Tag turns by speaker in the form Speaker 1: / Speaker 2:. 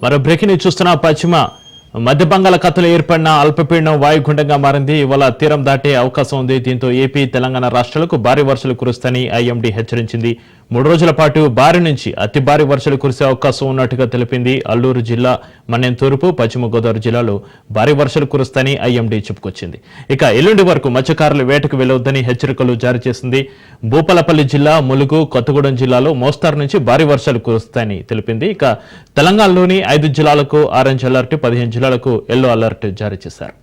Speaker 1: మరో breaking news చూస్తున్న పశ్చిమ మధ్య బంగాళాఖాతంలో ఏర్పడిన అల్పపీడనం వాయుగుండంగా మారింది. ఇవాళ తీరం దాటే అవకాశం ఉంది. దీంతో ఏపీ, తెలంగాణ రాష్ట్రాలకు భారీ వర్షాలు కురుస్తాయని ఐఎండీ హెచ్చరించింది. 3 రోజుల పాటు భారీ నుంచి అతి భారీ వర్షాలు కురిసే అవకాశం ఉన్నట్టుగా తెలిపింది. అల్లూరు జిల్లా, మన్యం తూర్పు, పశ్చిమ గోదావరి జిల్లాలో భారీ వర్షాలు కురుస్తాయని ఐఎండీ చెప్పుకొచ్చింది. ఇక ఎల్లుండి వరకు మత్స్యకారులు వేటకు వెళ్లవద్దని హెచ్చరికలు జారీ చేసింది. భూపాలపల్లి జిల్లా, ములుగు, కొత్తగూడెం జిల్లాలో మోస్తారు నుంచి భారీ వర్షాలు కురుస్తాయని తెలిపింది. ఇక తెలంగాణలోని 5 జిల్లాలకు ఆరెంజ్ అలర్ట్, 15 జిల్లాలకు ఎల్లో అలర్ట్ జారీ చేశారు.